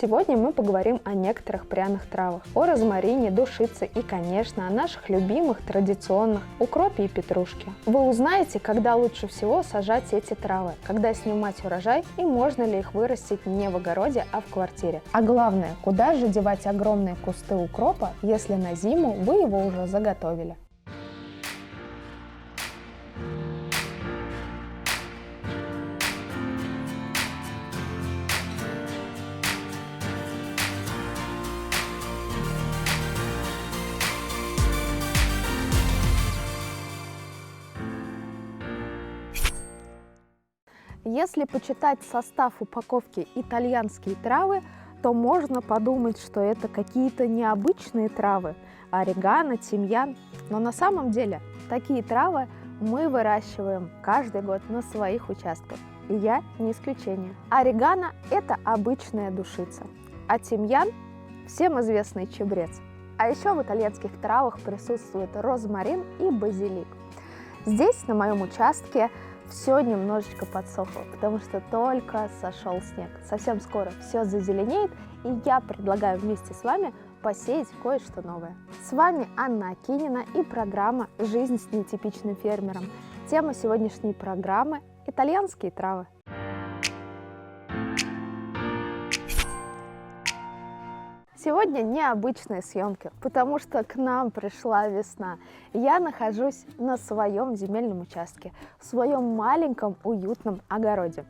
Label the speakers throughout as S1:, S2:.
S1: Сегодня мы поговорим о некоторых пряных травах, о розмарине, душице и, конечно, о наших любимых традиционных укропе и петрушке. Вы узнаете, когда лучше всего сажать эти травы, когда снимать урожай и можно ли их вырастить не в огороде, а в квартире. А главное, куда же девать огромные кусты укропа, если на зиму вы его уже заготовили. Если почитать состав упаковки «Итальянские травы», то можно подумать, что это какие-то необычные травы – орегано, тимьян. Но на самом деле такие травы мы выращиваем каждый год на своих участках. И я не исключение. Орегано – это обычная душица, а тимьян – всем известный чабрец. А еще в итальянских травах присутствует розмарин и базилик. Здесь, на моем участке, все немножечко подсохло, потому что только сошел снег. Совсем скоро все зазеленеет, и я предлагаю вместе с вами посеять кое-что новое. С вами Анна Акинина и программа «Жизнь с нетипичным фермером». Тема сегодняшней программы – итальянские травы. Сегодня необычные съемки, потому что к нам пришла весна. Я нахожусь на своем земельном участке, в своем маленьком уютном огороде.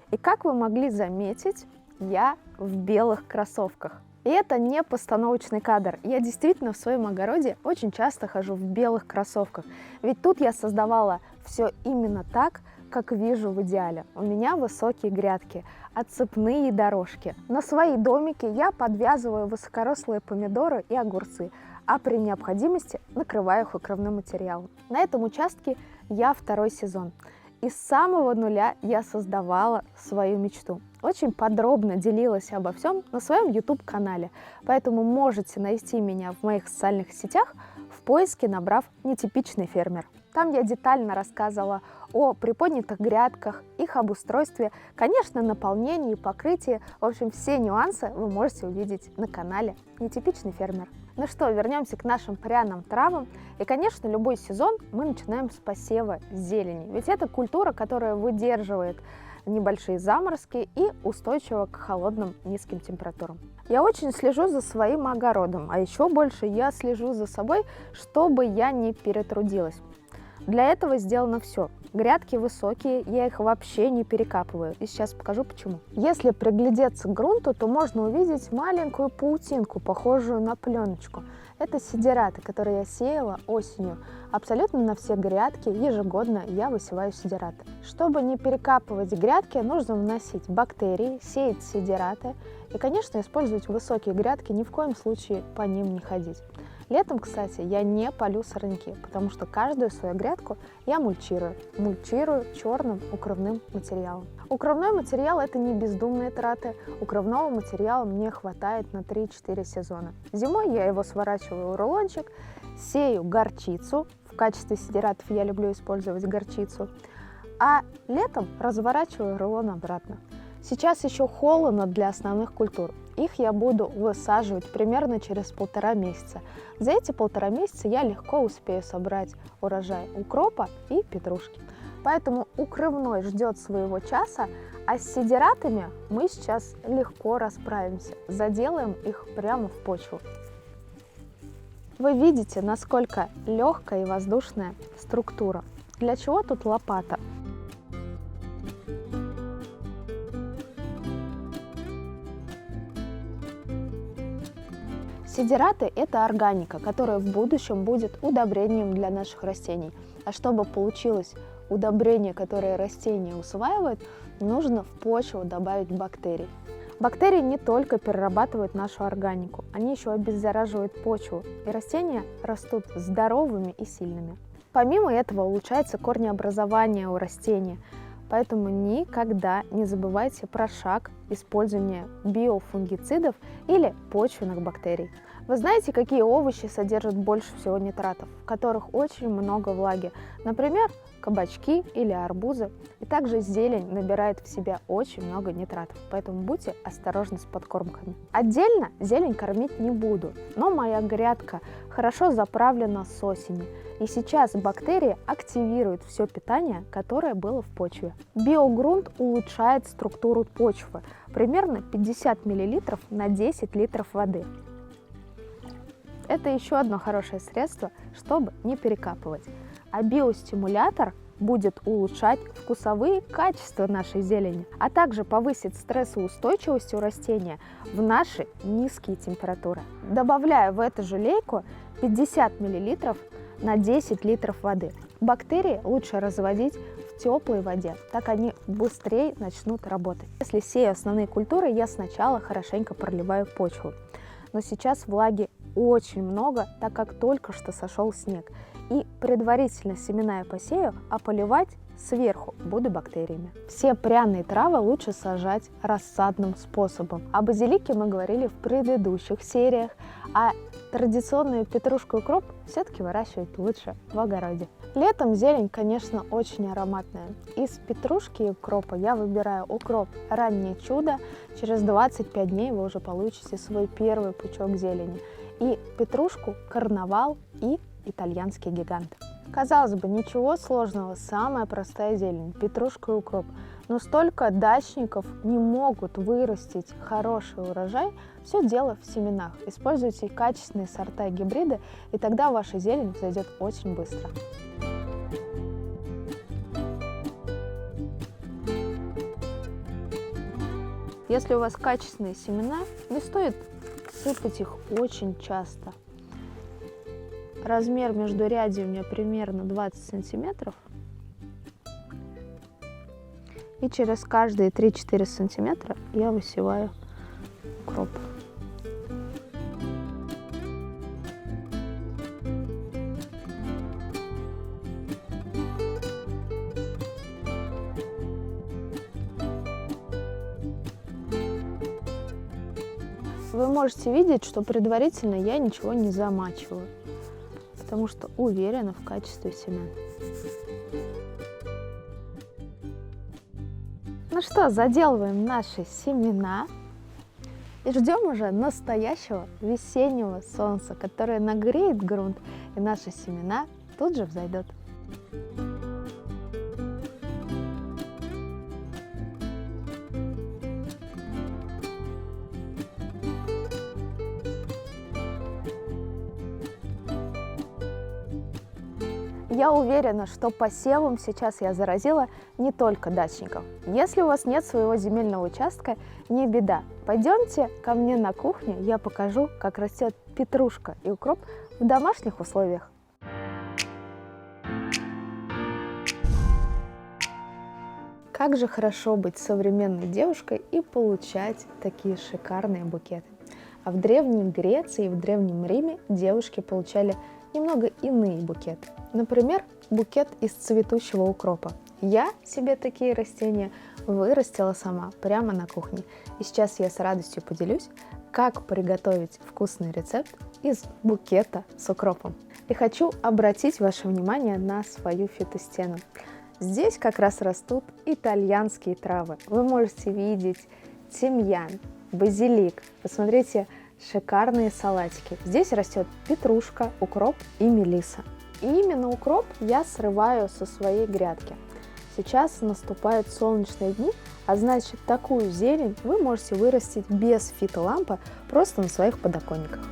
S1: И как вы могли заметить, я в белых кроссовках. И это не постановочный кадр. Я действительно в своем огороде очень часто хожу в белых кроссовках. Ведь тут я создавала все именно так, как вижу в идеале. У меня высокие грядки, отцепные дорожки. На свои домики я подвязываю высокорослые помидоры и огурцы, а при необходимости накрываю их укрывным материалом. На этом участке я второй сезон. И с самого нуля я создавала свою мечту. Очень подробно делилась обо всем на своем YouTube-канале, поэтому можете найти меня в моих социальных сетях в поиске, набрав «Нетипичный фермер». Там я детально рассказывала о приподнятых грядках, их обустройстве, конечно, наполнении, покрытии. В общем, все нюансы вы можете увидеть на канале «Нетипичный фермер». Ну что, вернемся к нашим пряным травам. И, конечно, любой сезон мы начинаем с посева зелени. Ведь это культура, которая выдерживает небольшие заморозки и устойчива к холодным низким температурам. Я очень слежу за своим огородом, а еще больше я слежу за собой, чтобы я не перетрудилась. Для этого сделано все. Грядки высокие, я их вообще не перекапываю. И сейчас покажу почему. Если приглядеться к грунту, то можно увидеть маленькую паутинку, похожую на пленочку. Это сидираты, которые я сеяла осенью. Абсолютно на все грядки ежегодно я высеваю сидираты. Чтобы не перекапывать грядки, нужно вносить бактерии, сеять сидираты и, конечно, использовать высокие грядки, ни в коем случае по ним не ходить. Летом, кстати, я не полю сорняки, потому что каждую свою грядку я мульчирую. Мульчирую черным укрывным материалом. Укрывной материал – это не бездумные траты. Укрывного материала мне хватает на 3-4 сезона. Зимой я его сворачиваю в рулончик, сею горчицу. В качестве сидиратов я люблю использовать горчицу. А летом разворачиваю рулон обратно. Сейчас еще холодно для основных культур. Их я буду высаживать примерно через 1,5 месяца. За эти 1,5 месяца я легко успею собрать урожай укропа и петрушки. Поэтому укрывной ждет своего часа, а с сидиратами мы сейчас легко расправимся. Заделаем их прямо в почву. Вы видите, насколько легкая и воздушная структура. Для чего тут лопата? Сидираты – это органика, которая в будущем будет удобрением для наших растений. А чтобы получилось удобрение, которое растение усваивает, нужно в почву добавить бактерий. Бактерии не только перерабатывают нашу органику, они еще обеззараживают почву, и растения растут здоровыми и сильными. Помимо этого улучшается корнеобразование у растения, поэтому никогда не забывайте про шаг использование биофунгицидов или почвенных бактерий. Вы знаете, какие овощи содержат больше всего нитратов, в которых очень много влаги? Например, кабачки или арбузы. И также зелень набирает в себя очень много нитратов, поэтому будьте осторожны с подкормками. Отдельно зелень кормить не буду, но моя грядка хорошо заправлена с осени. И сейчас бактерии активируют все питание, которое было в почве. Биогрунт улучшает структуру почвы, примерно 50 мл на 10 литров воды. Это еще одно хорошее средство, чтобы не перекапывать. А биостимулятор будет улучшать вкусовые качества нашей зелени, а также повысит стрессоустойчивость у растения в наши низкие температуры. Добавляю в эту же лейку 50 мл на 10 литров воды. Бактерии лучше разводить в теплой воде, так они быстрее начнут работать. Если сею основные культуры, я сначала хорошенько проливаю почву. Но сейчас влаги очень много, так как только что сошел снег. И предварительно семена я посею, а поливать сверху буду бактериями. Все пряные травы лучше сажать рассадным способом. О базилике мы говорили в предыдущих сериях, а традиционную петрушку и укроп все-таки выращивать лучше в огороде. Летом зелень, конечно, очень ароматная. Из петрушки и укропа я выбираю укроп «Раннее чудо». Через 25 дней вы уже получите свой первый пучок зелени. И петрушку «Карнавал» и «Итальянский гигант». Казалось бы, ничего сложного, самая простая зелень, петрушка и укроп. Но столько дачников не могут вырастить хороший урожай. Все дело в семенах. Используйте качественные сорта и гибриды, и тогда ваша зелень взойдет очень быстро. Если у вас качественные семена, не стоит сыпать их очень часто. Размер междурядий у меня примерно 20 сантиметров. И через каждые 3-4 сантиметра я высеваю укроп. Вы можете видеть, что предварительно я ничего не замачиваю, потому что уверена в качестве семян. Ну что, заделываем наши семена и ждем уже настоящего весеннего солнца, которое нагреет грунт, и наши семена тут же взойдут. Я уверена, что посевом сейчас я заразила не только дачников. Если у вас нет своего земельного участка, не беда. Пойдемте ко мне на кухню, я покажу, как растет петрушка и укроп в домашних условиях. Как же хорошо быть современной девушкой и получать такие шикарные букеты. А в Древней Греции и в Древнем Риме девушки получали немного иные букеты. Например, букет из цветущего укропа. Я себе такие растения вырастила сама прямо на кухне. И сейчас я с радостью поделюсь, как приготовить вкусный рецепт из букета с укропом. И хочу обратить ваше внимание на свою фитостену. Здесь как раз растут итальянские травы. Вы можете видеть тимьян, базилик. Посмотрите, шикарные салатики. Здесь растет петрушка, укроп и мелиса. И именно укроп я срываю со своей грядки. Сейчас наступают солнечные дни, а значит, такую зелень вы можете вырастить без фитолампы просто на своих подоконниках.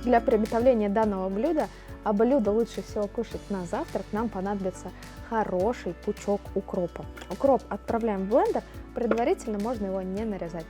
S1: Для приготовления данного блюда, а блюдо лучше всего кушать на завтрак, нам понадобится хороший пучок укропа. Укроп отправляем в блендер, предварительно можно его не нарезать.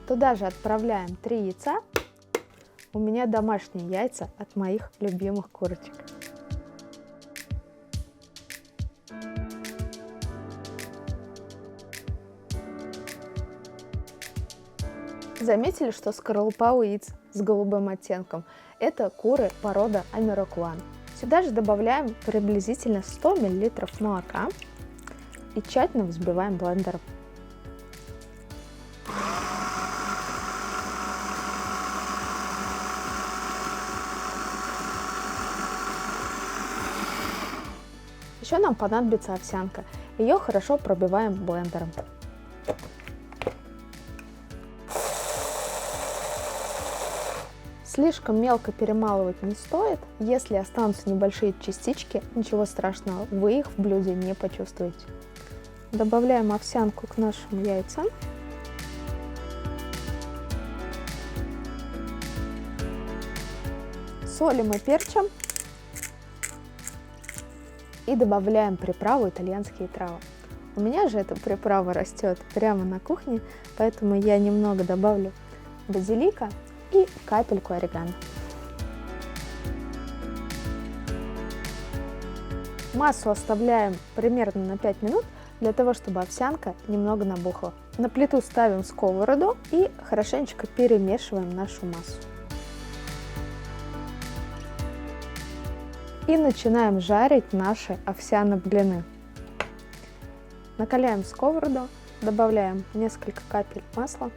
S1: Туда же отправляем 3 яйца. У меня домашние яйца от моих любимых курочек. Заметили, что скорлупа у яиц с голубым оттенком? Это куры порода Амирокван. Сюда же добавляем приблизительно 100 мл молока и тщательно взбиваем блендером. Еще нам понадобится овсянка. Ее хорошо пробиваем блендером. Слишком мелко перемалывать не стоит. Если останутся небольшие частички, ничего страшного, вы их в блюде не почувствуете. Добавляем овсянку к нашим яйцам. Солим и перчим. И добавляем приправу итальянские травы. У меня же эта приправа растет прямо на кухне, поэтому я немного добавлю базилика и капельку орегано. Массу оставляем примерно на 5 минут, для того, чтобы овсянка немного набухла. На плиту ставим сковороду и хорошенечко перемешиваем нашу массу. И начинаем жарить наши овсяные блины. Накаляем сковороду, добавляем несколько капель масла.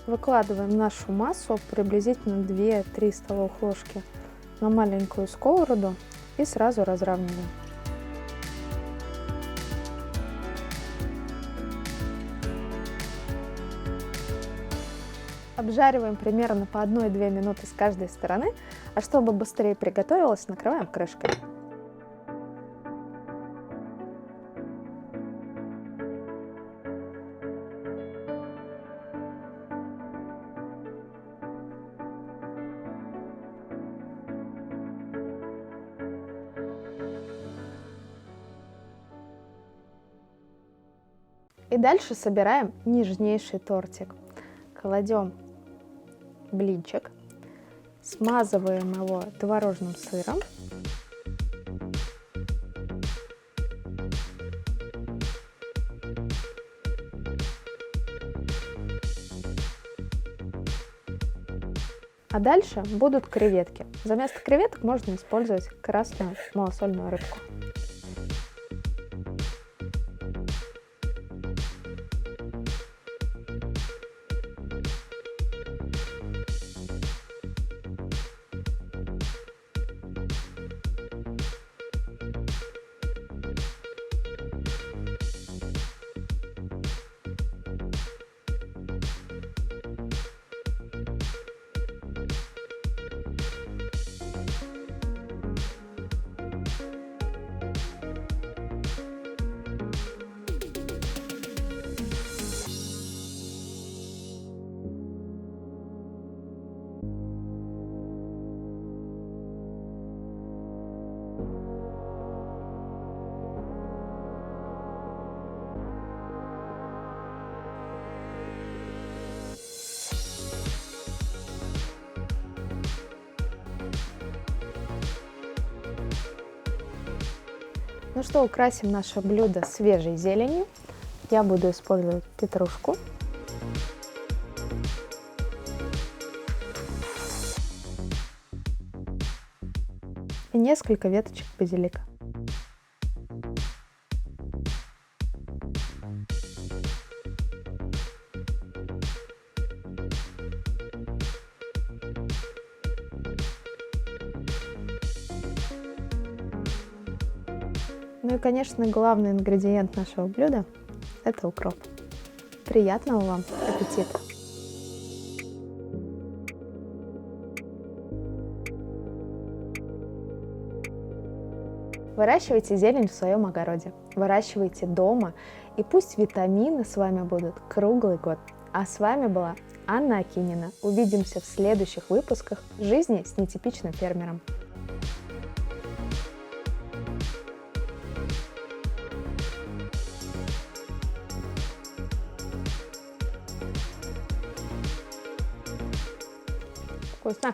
S1: Выкладываем нашу массу, приблизительно 2-3 столовых ложки, на маленькую сковороду и сразу разравниваем. Обжариваем примерно по 1-2 минуты с каждой стороны, а чтобы быстрее приготовилось, накрываем крышкой. И дальше собираем нежнейший тортик. Кладем блинчик, смазываем его творожным сыром. А дальше будут креветки. Вместо креветок можно использовать красную малосольную рыбку. Ну что, украсим наше блюдо свежей зеленью. Я буду использовать петрушку. И несколько веточек базилика. Ну и, конечно, главный ингредиент нашего блюда – это укроп. Приятного вам аппетита! Выращивайте зелень в своем огороде, выращивайте дома, и пусть витамины с вами будут круглый год. А с вами была Анна Акинина. Увидимся в следующих выпусках «Жизни с нетипичным фермером». Вкусно!